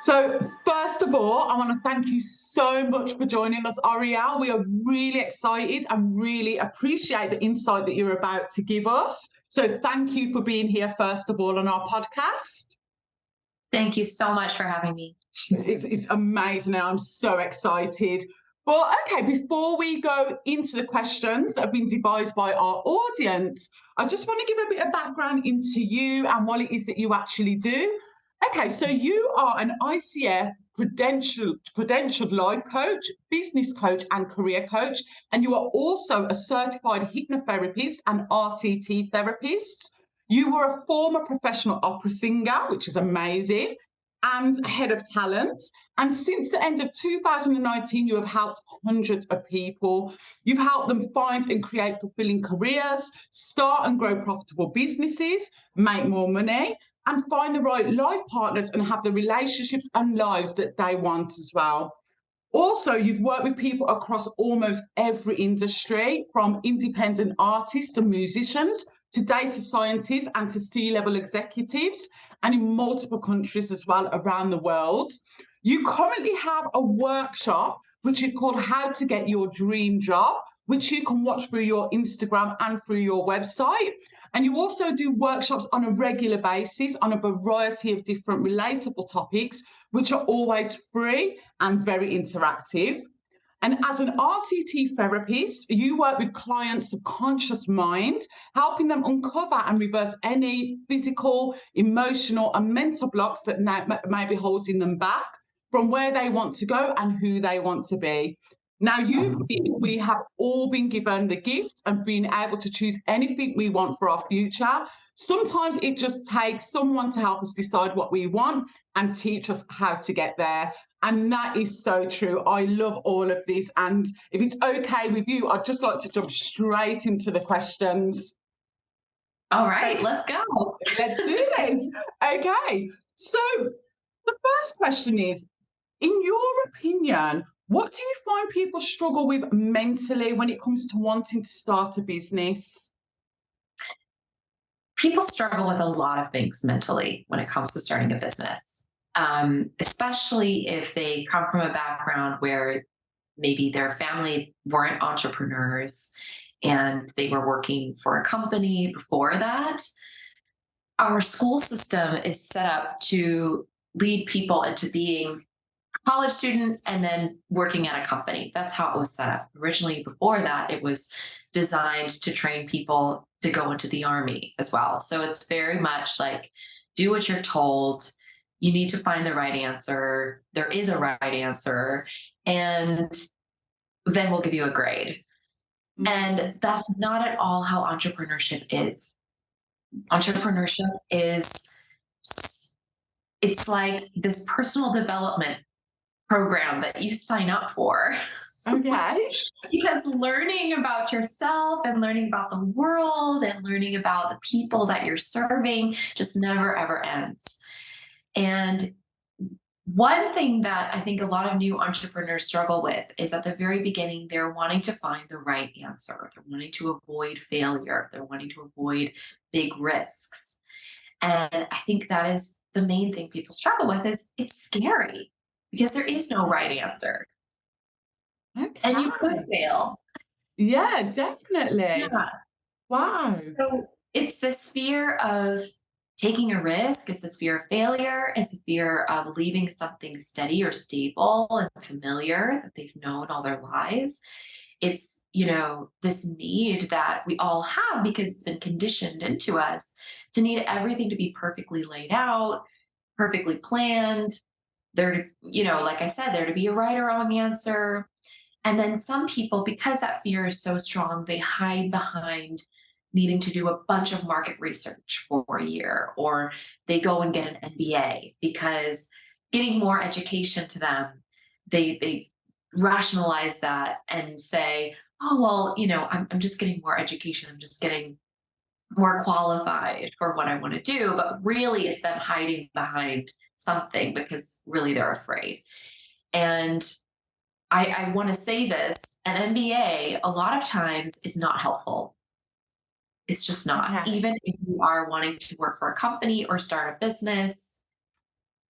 So first of all, I want to thank you so much for joining us, Arielle. We are really excited and really appreciate the insight that you're about to give us. So thank you for being here, first of all, on our podcast. Thank you so much for having me. It's amazing. I'm so excited. But okay, before we go into the questions that have been devised by our audience, I just want to give a bit of background into you and what it is that you actually do. Okay, so you are an ICF credentialed life coach, business coach, and career coach, and you are also a certified hypnotherapist and RTT therapist. You were a former professional opera singer, which is amazing, and head of talent. And since the end of 2019, you have helped hundreds of people. You've helped them find and create fulfilling careers, start and grow profitable businesses, make more money, and find the right life partners and have the relationships and lives that they want as well. Also, you've worked with people across almost every industry, from independent artists to musicians, to data scientists and to C-level executives, and in multiple countries as well around the world. You currently have a workshop which is called How to Get Your Dream Job, which you can watch through your Instagram and through your website. And you also do workshops on a regular basis on a variety of different relatable topics, which are always free and very interactive. And as an RTT therapist, you work with clients' subconscious mind, helping them uncover and reverse any physical, emotional, and mental blocks that may be holding them back from where they want to go and who they want to be. Now, we have all been given the gift of being able to choose anything we want for our future. Sometimes it just takes someone to help us decide what we want and teach us how to get there. And that is so true. I love all of this. And if it's okay with you, I'd just like to jump straight into the questions. All right, let's go. Let's do this. Okay. So the first question is, in your opinion, what do you find people struggle with mentally when it comes to wanting to start a business? People struggle with a lot of things mentally when it comes to starting a business, especially if they come from a background where maybe their family weren't entrepreneurs and they were working for a company before that. Our school system is set up to lead people into being college student and then working at a company. That's how it was set up. Originally, before that, it was designed to train people to go into the army as well. So it's very much like, do what you're told. You need to find the right answer. There is a right answer. And then we'll give you a grade. Mm-hmm. And that's not at all how entrepreneurship is. Entrepreneurship is, it's like this personal development program that you sign up for. Okay. Because learning about yourself and learning about the world and learning about the people that you're serving just never, ever ends. And one thing that I think a lot of new entrepreneurs struggle with is at the very beginning, they're wanting to find the right answer. They're wanting to avoid failure. They're wanting to avoid big risks. And I think that is the main thing people struggle with is it's scary because there is no right answer. Okay. And you could fail. Yeah, definitely. Yeah. Wow. So it's this fear of taking a risk. It's this fear of failure. It's the fear of leaving something steady or stable and familiar that they've known all their lives. It's, this need that we all have because it's been conditioned into us to need everything to be perfectly laid out, perfectly planned. There, like I said, there to be a right or wrong answer. And then some people, because that fear is so strong, they hide behind needing to do a bunch of market research for a year, or they go and get an MBA because getting more education to them, they rationalize that and say, oh, well, I'm just getting more education. I'm just getting more qualified for what I want to do. But really it's them hiding behind something because really they're afraid. And I want to say this, an MBA a lot of times is not helpful. It's just not. Okay. Even if you are wanting to work for a company or start a business,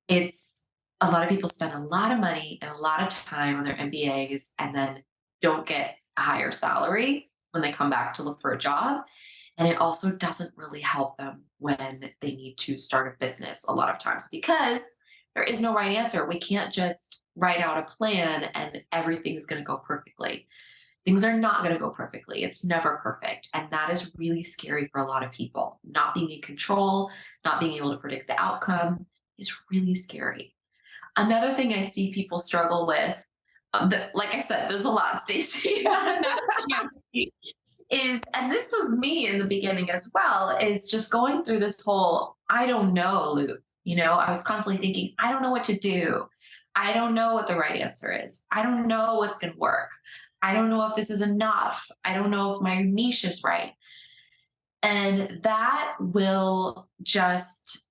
it's a lot of people spend a lot of money and a lot of time on their MBAs and then don't get a higher salary when they come back to look for a job. And it also doesn't really help them when they need to start a business a lot of times because there is no right answer. We can't just write out a plan and everything's going to go perfectly. Things are not going to go perfectly. It's never perfect. And that is really scary for a lot of people. Not being in control, not being able to predict the outcome is really scary. Another thing I see people struggle with, like I said, there's a lot, Stacey. Another thing I see is, and this was me in the beginning as well, is just going through this whole I don't know loop. I was constantly thinking, I don't know what to do. I don't know what the right answer is. I don't know what's going to work. I don't know if this is enough. I don't know if my niche is right. And that will just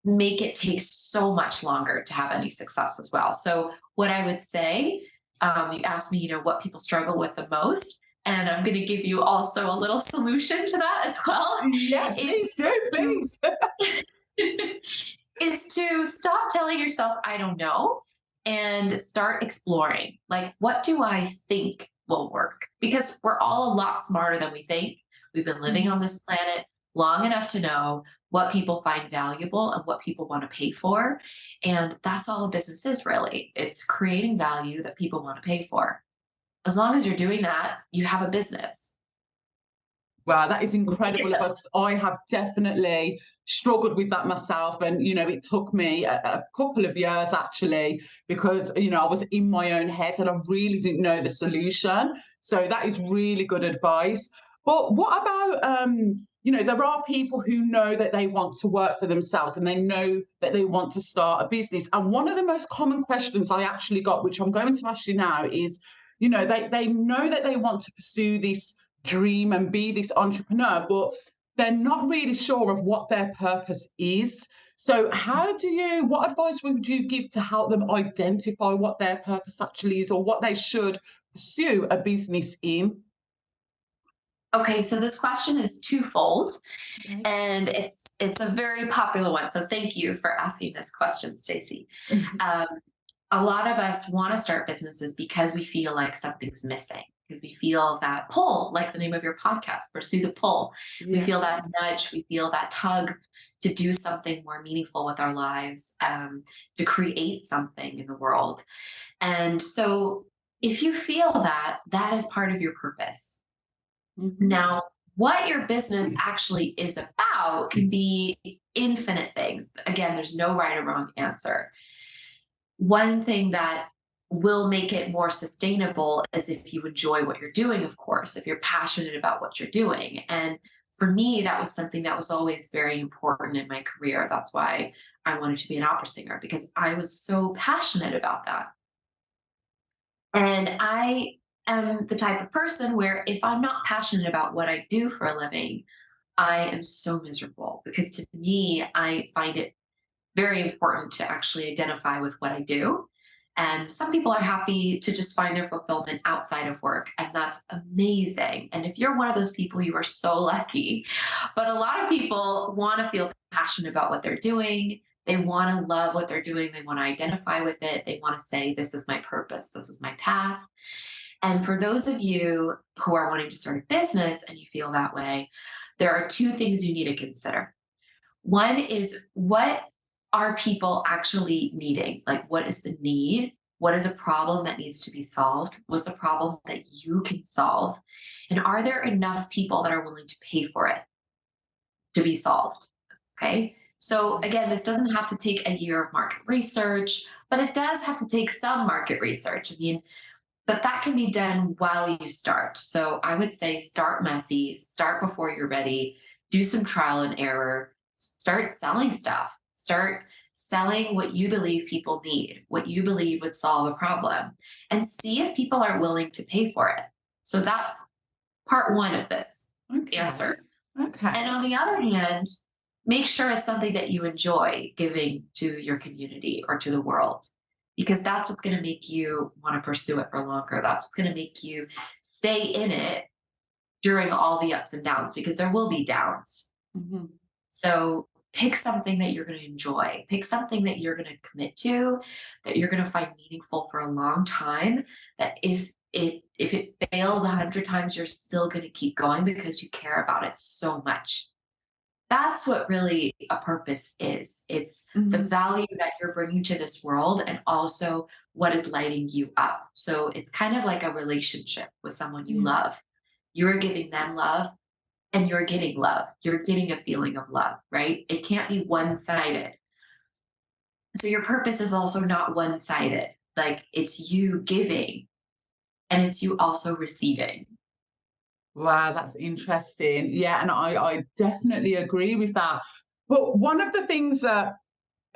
make it take so much longer to have any success as well. So, what I would say, you asked me, what people struggle with the most. And I'm going to give you also a little solution to that as well. Yeah, please do, please. Is to stop telling yourself, I don't know, and start exploring. Like, what do I think will work? Because we're all a lot smarter than we think. We've been living on this planet long enough to know what people find valuable and what people want to pay for. And that's all a business is really. It's creating value that people want to pay for. As long as you're doing that, you have a business. Wow, that is incredible advice, 'cause I have definitely struggled with that myself. And, it took me a couple of years actually, because, I was in my own head and I really didn't know the solution. So that is really good advice. But what about, there are people who know that they want to work for themselves and they know that they want to start a business. And one of the most common questions I actually got, which I'm going to ask you now, is, they know that they want to pursue this dream and be this entrepreneur, but they're not really sure of what their purpose is. So what advice would you give to help them identify what their purpose actually is, or what they should pursue a business in? Okay, so this question is twofold, Okay. and it's a very popular one. So thank you for asking this question, Stacey. Um, a lot of us want to start businesses because we feel like something's missing, because we feel that pull, like the name of your podcast, pursue the pull. We Yeah. feel that nudge, we feel that tug to do something more meaningful with our lives, to create something in the world. And so if you feel that, that is part of your purpose. Now, what your business actually is about can be infinite things. Again, there's no right or wrong answer. One thing that will make it more sustainable is if you enjoy what you're doing, of course, if you're passionate about what you're doing. And for me, that was something that was always very important in my career. That's why I wanted to be an opera singer, because I was so passionate about that. And I am the type of person where if I'm not passionate about what I do for a living, I am so miserable, because to me, I find it very important to actually identify with what I do. And some people are happy to just find their fulfillment outside of work, and that's amazing. And if you're one of those people, you are so lucky. But a lot of people want to feel passionate about what they're doing. They want to love what they're doing. They want to identify with it. They want to say, this is my purpose, this is my path. And for those of you who are wanting to start a business and you feel that way, there are two things you need to consider. One is, what are people actually needing? Like, what is the need? What is a problem that needs to be solved? What's a problem that you can solve? And are there enough people that are willing to pay for it to be solved? Okay. So again, this doesn't have to take a year of market research, but it does have to take some market research. I mean, but that can be done while you start. So I would say start messy, start before you're ready, do some trial and error, start selling stuff, start selling what you believe people need, what you believe would solve a problem, and see if people are willing to pay for it. So that's part one of this answer. Okay. And on the other hand, make sure it's something that you enjoy giving to your community or to the world, because that's what's going to make you want to pursue it for longer. That's what's going to make you stay in it during all the ups and downs, because there will be downs. Mhm. So pick something that you're going to enjoy, pick something that you're going to commit to, that you're going to find meaningful for a long time, that if it fails 100 times, you're still going to keep going because you care about it so much. That's what really a purpose is. It's the Mhm. value that you're bringing to this world and also what is lighting you up. So it's kind of like a relationship with someone you Yeah. love. You're giving them love and you're getting love. You're getting a feeling of love, right? It can't be one sided. So your purpose is also not one sided. Like it's you giving and it's you also receiving. Wow, that's interesting. Yeah, and I definitely agree with that. But one of the things that,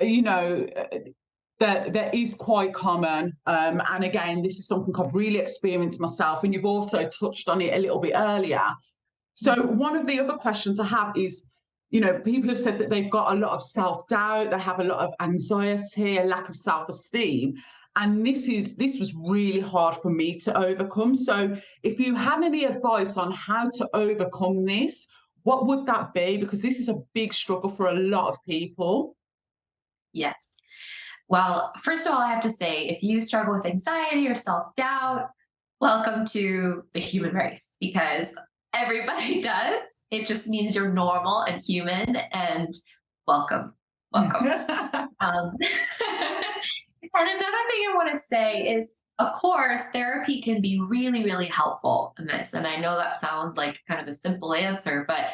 you know, that is quite common, and again, this is something I've really experienced myself, and you've also touched on it a little bit earlier. So one of the other questions I have is, people have said that they've got a lot of self-doubt, they have a lot of anxiety, a lack of self-esteem. And this was really hard for me to overcome. So if you had any advice on how to overcome this, what would that be? Because this is a big struggle for a lot of people. Yes. Well, first of all, I have to say, if you struggle with anxiety or self doubt, welcome to the human race because everybody does. It just means you're normal and human, and welcome, welcome. Um, and another thing I want to say is, of course, therapy can be really, really helpful in this. And I know that sounds like kind of a simple answer, but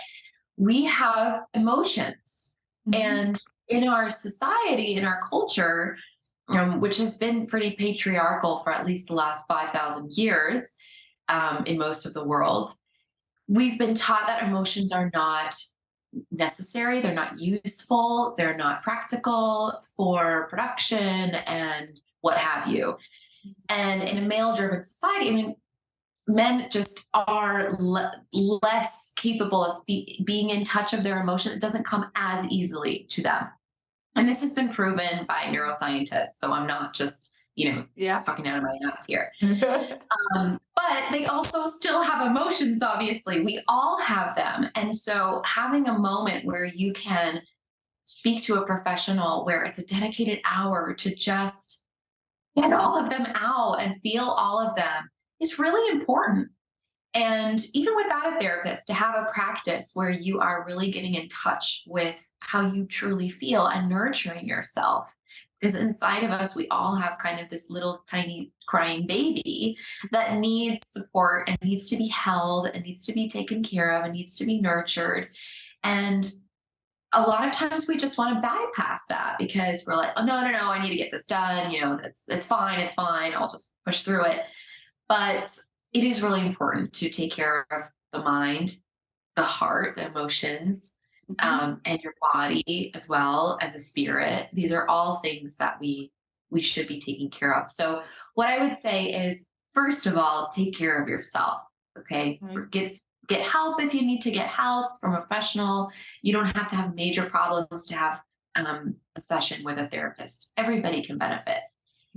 we have emotions. Mhm. And in our society, in our culture, which has been pretty patriarchal for at least the last 5,000 years in most of the world, we've been taught that emotions are not necessary, they're not useful, they're not practical for production and what have you. And in a male driven society, I mean, men just are less capable of being in touch of their emotion. It doesn't come as easily to them. And this has been proven by neuroscientists. So I'm not just, Yeah. talking out of my ass here. But they also still have emotions, obviously. We all have them. And so having a moment where you can speak to a professional, where it's a dedicated hour to just get all of them out and feel all of them, is really important. And even without a therapist, to have a practice where you are really getting in touch with how you truly feel and nurturing yourself. Because inside of us, we all have kind of this little tiny crying baby that needs support and needs to be held and needs to be taken care of and needs to be nurtured. And a lot of times we just want to bypass that because we're like, oh, no, no, no, I need to get this done. It's fine. It's fine. I'll just push through it. But it is really important to take care of the mind, the heart, the emotions, Mhm. and your body as well, and the spirit. These are all things that we should be taking care of. So, what I would say is, first of all, take care of yourself. Okay, Right. get help if you need to get help from a professional. You don't have to have major problems to have a session with a therapist. Everybody can benefit.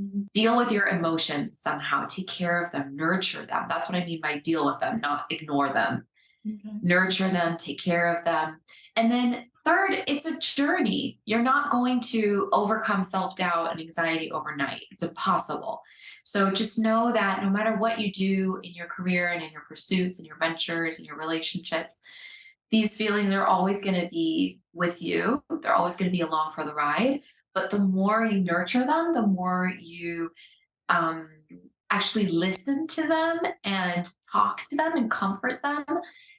Mhm. Deal with your emotions somehow, take care of them, nurture them. That's what I mean by deal with them, not ignore them. Okay. Nurture them, take care of them. And then third, it's a journey. You're not going to overcome self-doubt and anxiety overnight. It's impossible. So just know that no matter what you do in your career and in your pursuits and your ventures and your relationships, these feelings are always going to be with you. They're always going to be along for the ride. But the more you nurture them, the more you um, actually listen to them and talk to them and comfort them.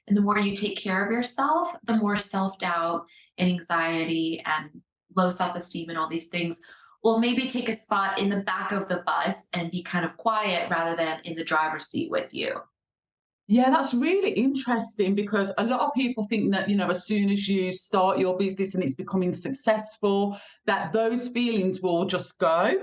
And the more you take care of yourself, the more self doubt and anxiety and low self esteem and all these things will maybe take a spot in the back of the bus and be kind of quiet rather than in the driver's seat with you. Yeah, that's really interesting because a lot of people think that, as soon as you start your business and it's becoming successful, that those feelings will just go.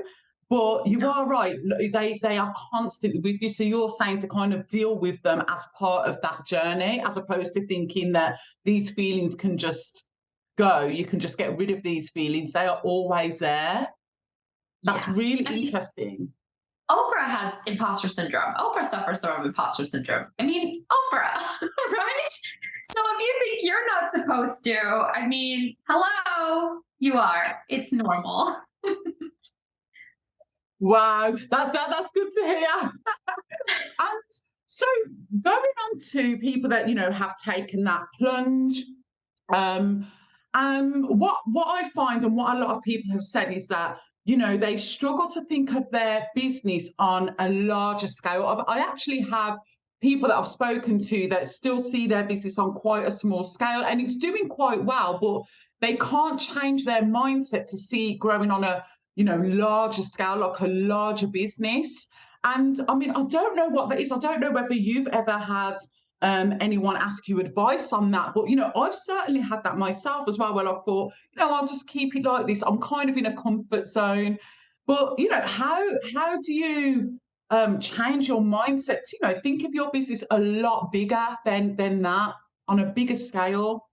But you are right, they are constantly with you. So you're saying to kind of deal with them as part of that journey, as opposed to thinking that these feelings can just go. You can just get rid of these feelings. They are always there. That's Yeah. really I mean, interesting. Oprah has imposter syndrome. Oprah suffers from imposter syndrome. I mean, Oprah, right? So if you think you're not supposed to, I mean, hello, you are. It's normal. Wow, that's good to hear. And so going on to people that have taken that plunge, um, what I find and what a lot of people have said is that they struggle to think of their business on a larger scale. I actually have people that I've spoken to that still see their business on quite a small scale, and it's doing quite well, but they can't change their mindset to see it growing on a larger scale, like a larger business. And I mean, I don't know what that is. I don't know whether you've ever had anyone ask you advice on that. But I've certainly had that myself as well, where I thought, I'll just keep it like this. I'm kind of in a comfort zone. But how do you change your mindset to, think of your business a lot bigger than that, on a bigger scale?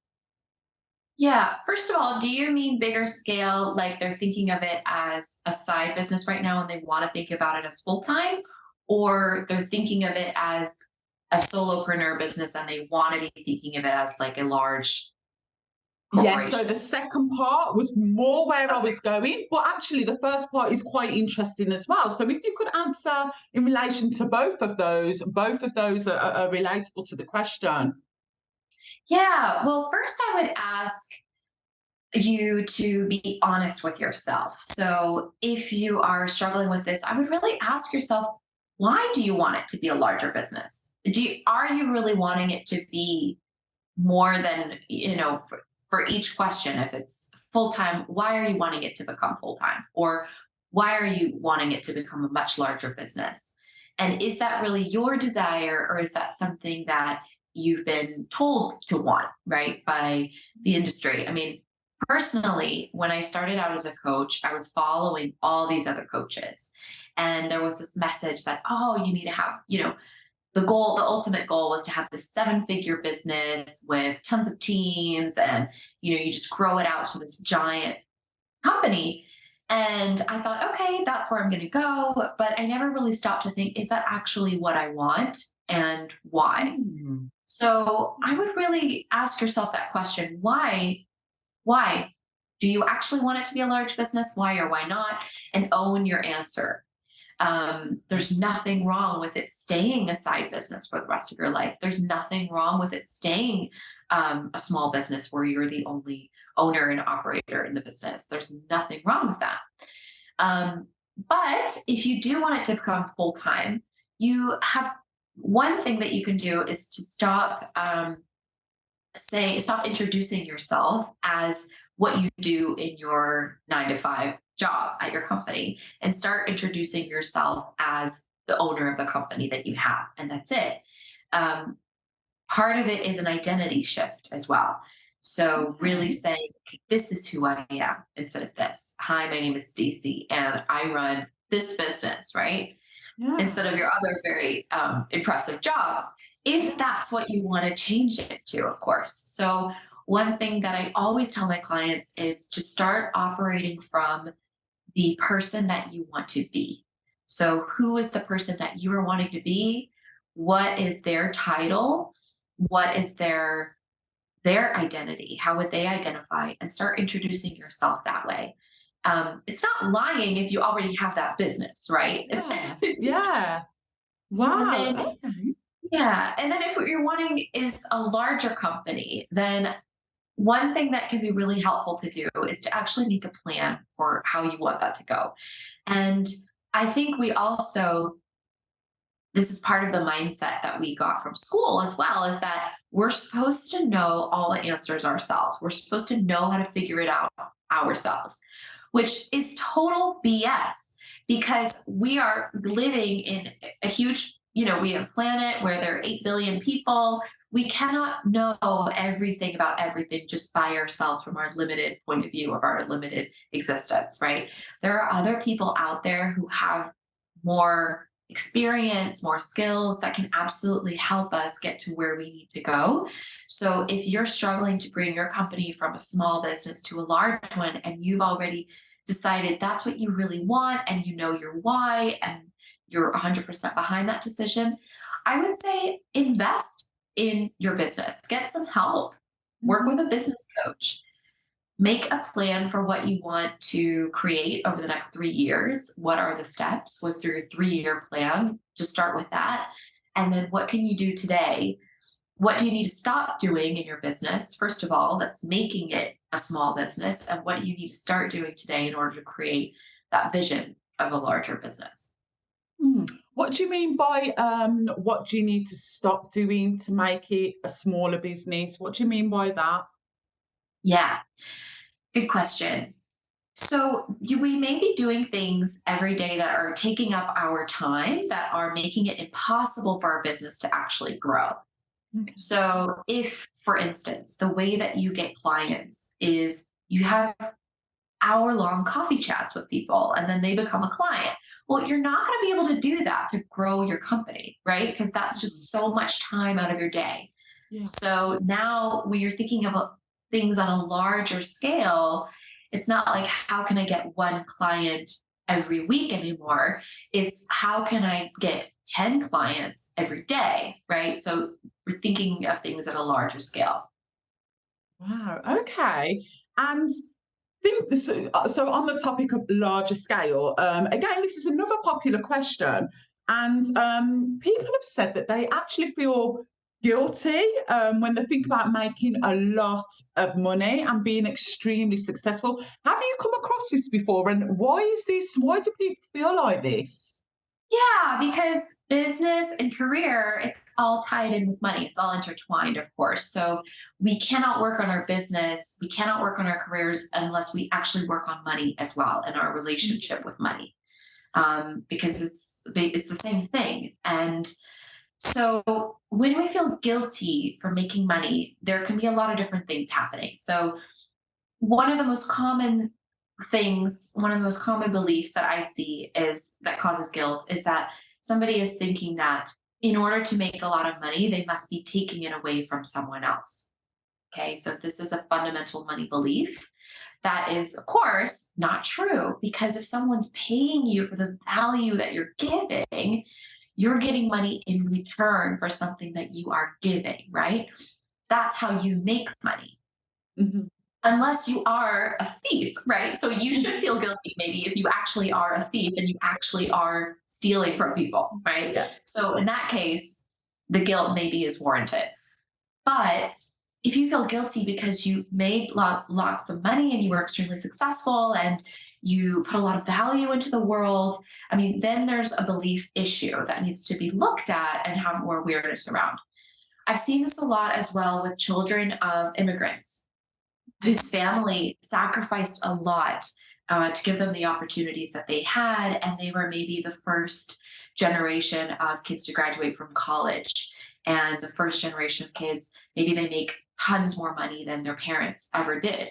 Yeah. First of all, do you mean bigger scale, like they're thinking of it as a side business right now and they want to think about it as full time? Or they're thinking of it as a solopreneur business and they want to be thinking of it as like a large Yes, so corporation? the second part was more where I was going, but actually the first part is quite interesting as well. So if you could answer in relation to both of those are relatable to the question. Yeah. Well, first, I would ask you to be honest with yourself. So if you are struggling with this, I would really ask yourself, why do you want it to be a larger business? Are you really wanting it to be more than, for each question, if it's full time, why are you wanting it to become full time? Or why are you wanting it to become a much larger business? And is that really your desire, or is that something that you've been told to want, right, by the industry? I mean, personally, when I started out as a coach, I was following all these other coaches. And there was this message that, oh, you need to have, the ultimate goal was to have this 7-figure business with tons of teams, and you just grow it out to this giant company. And I thought, okay, that's where I'm going to go, but I never really stopped to think, is that actually what I want and why? Mm. So I would really ask yourself that question. Why do you actually want it to be a large business? Why or why not? And own your answer. There's nothing wrong with it staying a side business for the rest of your life. There's nothing wrong with it staying a small business where you're the only owner and operator in the business. There's nothing wrong with that. Um, but if you do want it to become full time, you have one thing that you can do is to stop introducing yourself as what you do in your 9 to 5 job at your company, and start introducing yourself as the owner of the company that you have. And that's it. Um, Part of it is an identity shift as well. So really Okay. saying, this is who I am instead of this. Hi, my name is Stacey and I run this business, right? Yeah. Instead of your other very impressive job, if Yeah. that's what you want to change it to, of course. So, one thing that I always tell my clients is to start operating from the person that you want to be. So, who is the person that you are wanting to be? What is their title? What is their identity? How would they identify? And start introducing yourself that way. It's not lying if you already have that business, right? Yeah. Yeah. And Wow. then, Okay. yeah. And then if what you're wanting is a larger company, then one thing that can be really helpful to do is to actually make a plan for how you want that to go. And I think this is part of the mindset that we got from school as well, is that we're supposed to know all the answers ourselves. We're supposed to know how to figure it out ourselves, which is total BS, because we are living in a huge, we have a planet where there are 8 billion people. We cannot know everything about everything just by ourselves from our limited point of view of our limited existence, right? There are other people out there who have more experience, more skills that can absolutely help us get to where we need to go. So if you're struggling to bring your company from a small business to a large one, and you've already decided that's what you really want, and you know your why, and you're 100% behind that decision, I would say invest. in your business. Get some help. Work with a business coach. Make a plan for what you want to create over the next 3 years. What are the steps? What's your 3-year plan? Just start with that. And then what can you do today? What do you need to stop doing in your business? First of all, that's making it a small business. And what do you need to start doing today in order to create that vision of a larger business? What do you mean by what do you need to stop doing to make it a smaller business? What do you mean by that? Yeah, good question. So we may be doing things every day that are taking up our time, that are making it impossible for our business to actually grow. Okay. So if, for instance, the way that you get clients is you have hour-long coffee chats with people and then they become a client. Well, you're not going to be able to do that to grow your company, right? Because that's Mhm. just so much time out of your day. Yeah. So now when you're thinking of things on a larger scale, it's not like, how can I get one client every week anymore? It's how can I get 10 clients every day, right? So we're thinking of things at a larger scale. Wow. Okay. And think so on the topic of larger scale, again, this is another popular question. And people have said that they actually feel guilty when they think about making a lot of money and being extremely successful. Have you come across this before? And why is this? Why do people feel like this? Yeah, because business and career, it's all tied in with money. It's all intertwined, of course. So we cannot work on our business, we cannot work on our careers unless we actually work on money as well and our relationship with money, because it's the same thing. And so when we feel guilty for making money, there can be a lot of different things happening. So one of the most common one of the most common beliefs that I see is that causes guilt is that somebody is thinking that in order to make a lot of money, they must be taking it away from someone else. Okay, so this is a fundamental money belief. That is, of course, not true because if someone's paying you for the value that you're getting money in return for something that you are giving, right? That's how you make money Mhm. unless you are a thief, right? So you should feel guilty maybe if you actually are a thief and you actually are stealing from people, right? Yeah. So in that case, the guilt maybe is warranted. But if you feel guilty because you made lots of money and you were extremely successful and you put a lot of value into the world, I mean, then there's a belief issue that needs to be looked at and have more awareness around. I've seen this a lot as well with children of immigrants whose family sacrificed a lot to give them the opportunities that they had. And they were maybe the first generation of kids to graduate from college. And the first generation of kids, maybe they make tons more money than their parents ever did.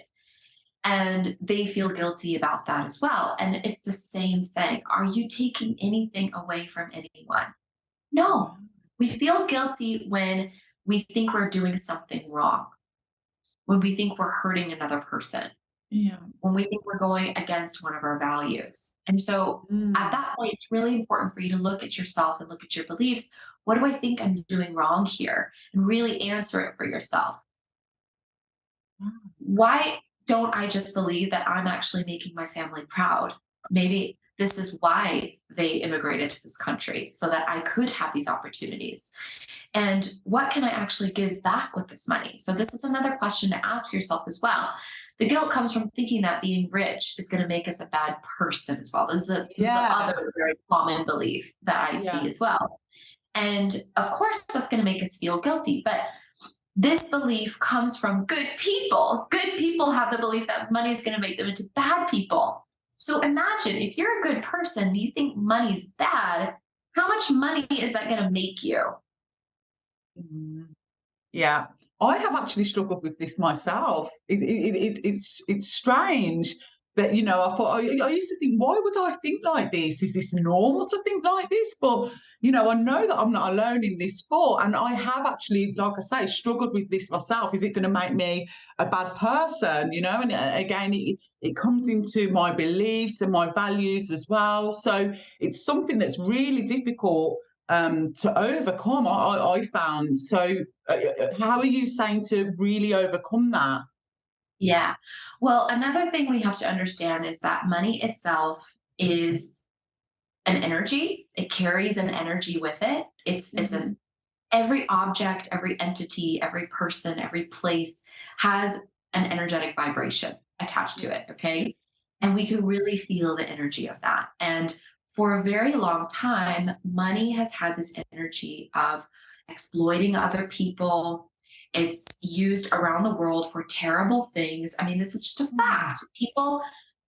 And they feel guilty about that as well. And it's the same thing. Are you taking anything away from anyone? No. We feel guilty when we think we're doing something wrong, when we think we're hurting another person, Yeah. when we think we're going against one of our values. And so at Mm. that point, it's really important for you to look at yourself and look at your beliefs. What do I think I'm doing wrong here? And really answer it for yourself. Why don't I just believe that I'm actually making my family proud? Maybe this is why they immigrated to this country so that I could have these opportunities. And what can I actually give back with this money? So this is another question to ask yourself as well. The guilt comes from thinking that being rich is going to make us a bad person as well. This is the Yeah. other very common belief that I see Yeah. as well. And of course, that's going to make us feel guilty. But this belief comes from good people. Good people have the belief that money is going to make them into bad people. So imagine if you're a good person, and you think money's bad, how much money is that going to make you? Mm. Yeah, I have actually struggled with this myself. It's strange that I thought I used to think, why would I think like this? Is this normal to think like this? But I know that I'm not alone in this thought, and I have actually, like I say, struggled with this myself. Is it going to make me a bad person? And again, it comes into my beliefs and my values as well. So it's something that's really difficult to overcome. I found so. How are you saying to really overcome that? Yeah. Well, another thing we have to understand is that money itself is an energy. It carries an energy with it. It's Hmm. an every object, every entity, every person, every place has an energetic vibration attached to it. Okay. And we can really feel the energy of that. And for a very long time, money has had this energy of exploiting other people. It's used around the world for terrible things. I mean, this is just a fact. People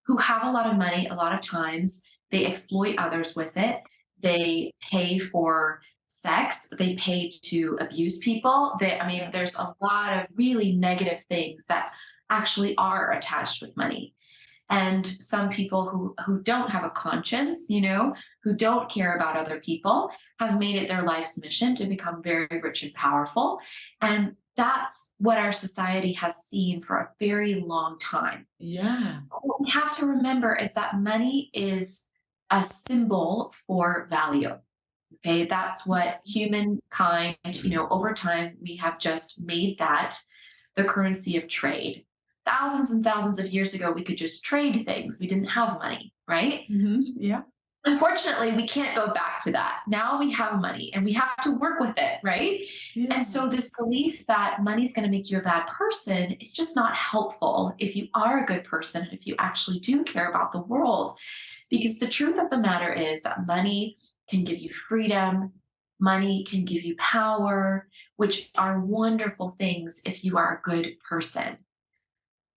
who have a lot of money, a lot of times, they exploit others with it. They pay for sex, they pay to abuse people. I mean, Yeah. there's a lot of really negative things that actually are attached with money. And some people who don't have a conscience, who don't care about other people, have made it their life's mission to become very rich and powerful. And that's what our society has seen for a very long time. Yeah. What we have to remember is that money is a symbol for value. Okay, that's what humankind, over time, we have just made that the currency of trade. Thousands and thousands of years ago, we could just trade things. We didn't have money, right? Yeah. Unfortunately, we can't go back to that. Now we have money and we have to work with it, right? And so, Yes. this belief that money's going to make you a bad person is just not helpful if you are a good person, if you actually do care about the world. Because the truth of the matter is that money can give you freedom, money can give you power, which are wonderful things if you are a good person.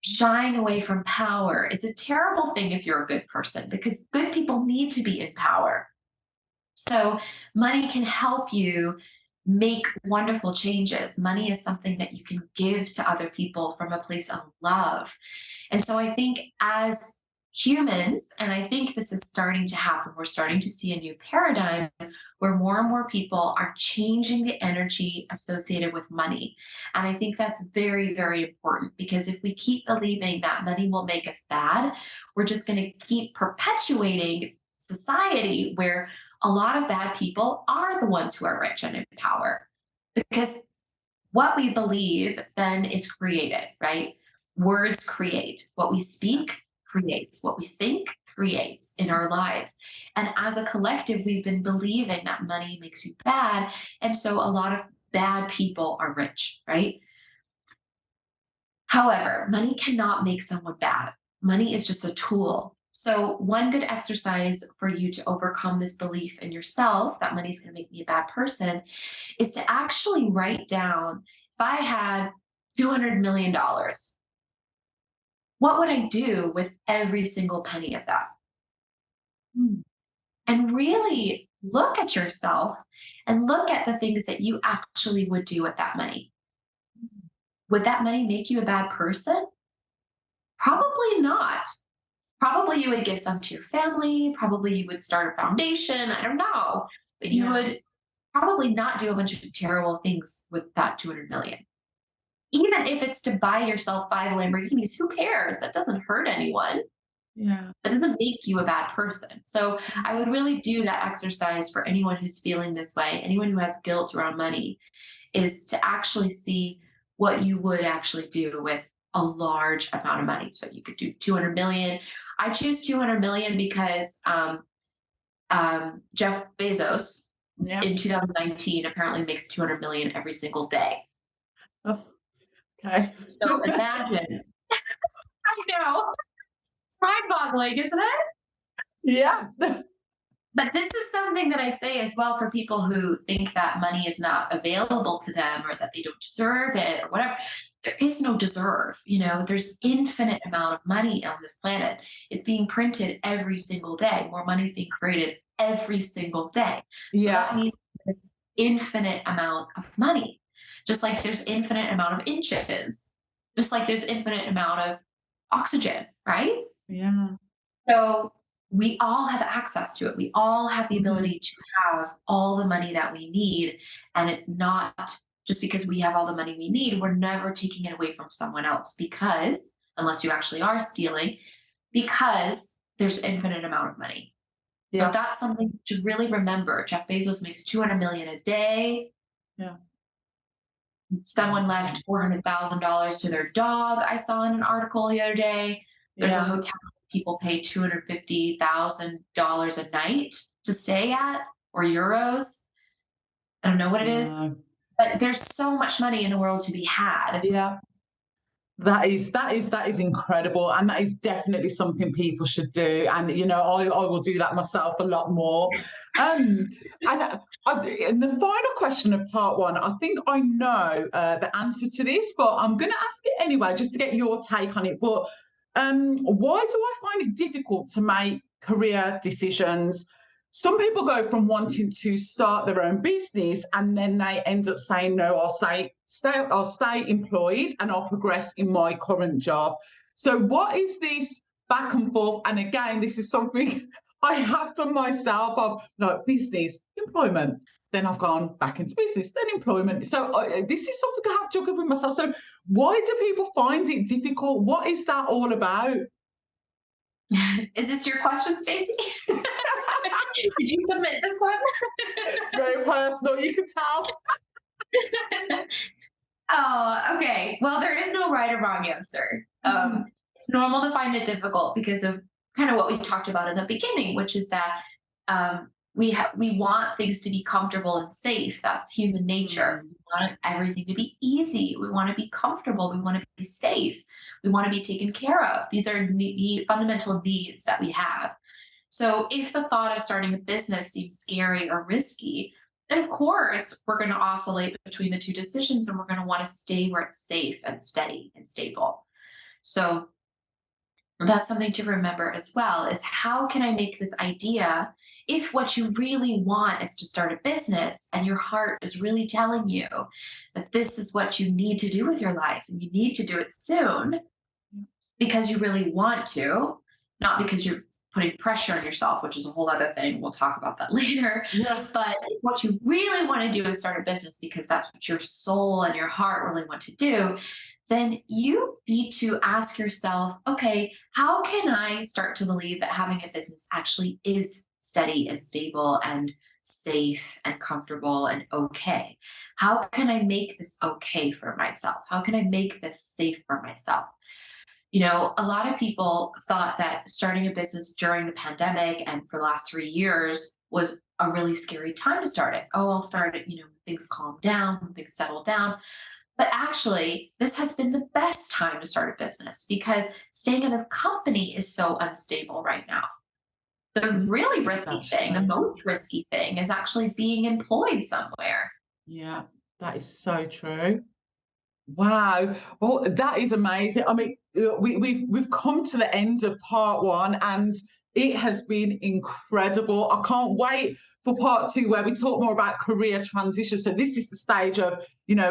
Shying away from power is a terrible thing if you're a good person because good people need to be in power. So, money can help you make wonderful changes. Money is something that you can give to other people from a place of love. And so I think as humans, and I think this is starting to happen, we're starting to see a new paradigm where more and more people are changing the energy associated with money. And I think that's very, very important because if we keep believing that money will make us bad, we're just going to keep perpetuating society where a lot of bad people are the ones who are rich and in power. Because what we believe then is created, right? Words create. What we speak creates. What we think creates in our lives. And as a collective, we've been believing that money makes you bad. And so a lot of bad people are rich, right? However, money cannot make someone bad. Money is just a tool. So, one good exercise for you to overcome this belief in yourself that money is going to make me a bad person is to actually write down if I had $200 million, what would I do with every single penny of that? Mm. And really look at yourself and look at the things that you actually would do with that money. Would that money make you a bad person? Probably not. Probably you would give some to your family. Probably you would start a foundation. I don't know. But you Yeah. would probably not do a bunch of terrible things with that 200 million. Even if it's to buy yourself 5 Lamborghinis, who cares? That doesn't hurt anyone. Yeah. That doesn't make you a bad person. So I would really do that exercise for anyone who's feeling this way, anyone who has guilt around money, is to actually see what you would actually do with a large amount of money. So you could do 200 million. I choose 200 million because Jeff Bezos Yeah. in 2019 apparently makes 200 million every single day. Oh, okay. So imagine, I know, it's mind boggling, isn't it? Yeah. But this is something that I say as well for people who think that money is not available to them or that they don't deserve it or whatever. There is no deserve. There's infinite amount of money on this planet. It's being printed every single day. More money is being created every single day. So that Yeah. means it's infinite amount of money. Just like there's infinite amount of inches. Just like there's infinite amount of oxygen, right? Yeah. So we all have access to it. We all have the Mhm. ability to have all the money that we need. And it's not just because we have all the money we need, we're never taking it away from someone else because, unless you actually are stealing, because there's infinite amount of money. So Yeah. that's something to really remember. Jeff Bezos makes 200 million a day. Yeah. Someone left $400,000 to their dog, I saw in an article the other day. There's a Yeah. hotel people pay $250,000 a night to stay at, or euros. I don't know what it is, Wow. but there's so much money in the world to be had. Yeah. That is incredible, and that is definitely something people should do. And I will do that myself a lot more. And and the final question of part one, I think I know the answer to this, but I'm going to ask it anyway, just to get your take on it. But why do I find it difficult to make career decisions? Some people go from wanting to start their own business and then they end up saying, no, I'll stay employed and I'll progress in my current job. So what is this back and forth? And again, this is something I have done myself of like business, employment. Then I've gone back into business, then employment. So this is something I have juggled with myself. So why do people find it difficult? What is that all about? Is this your question, Stacey? Did you submit this one? It's very personal, you can tell. Oh, okay. Well, there is no right or wrong answer. It's normal to find it difficult because of kind of what we talked about in the beginning, which is that we want things to be comfortable and safe. That's human nature. We want everything to be easy. We want to be comfortable. We want to be safe. We want to be taken care of. These are fundamental needs that we have. So if the thought of starting a business seems scary or risky, then of course we're going to oscillate between the two decisions and we're going to want to stay where it's safe and steady and stable. So that's something to remember as well, is how can I make this idea, if what you really want is to start a business and your heart is really telling you that this is what you need to do with your life and you need to do it soon because you really want to, not because you're putting pressure on yourself, which is a whole other thing. We'll talk about that later. Yeah. But what you really want to do is start a business because that's what your soul and your heart really want to do. Then you need to ask yourself, okay, how can I start to believe that having a business actually is steady and stable and safe and comfortable and okay? How can I make this okay for myself? How can I make this safe for myself? A lot of people thought that starting a business during the pandemic and for the last 3 years was a really scary time to start it. Oh, I'll start it, when things calm down, when things settle down. But actually, this has been the best time to start a business because staying in a company is so unstable right now. The really risky That's thing, the true. most risky thing is actually being employed somewhere. Yeah, that is so true. Wow. Well, that is amazing. I mean, we've come to the end of part one, and it has been incredible. I can't wait for part two, where we talk more about career transition. So this is the stage of,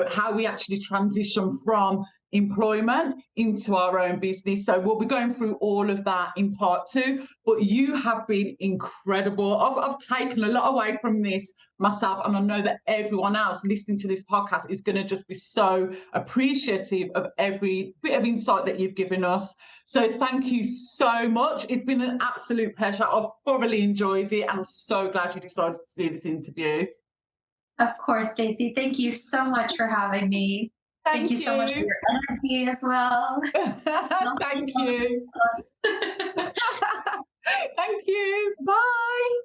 how we actually transition from employment into our own business. So we'll be going through all of that in part two. But you have been incredible. I've taken a lot away from this myself, and I know that everyone else listening to this podcast is going to just be so appreciative of every bit of insight that you've given us. So thank you so much. It's been an absolute pleasure. I've thoroughly enjoyed it. I'm so glad you decided to do this interview. Of course, Stacey. Thank you so much for having me. Thank you Thank so much for you. your energy as well. Thank you. Thank you. Bye.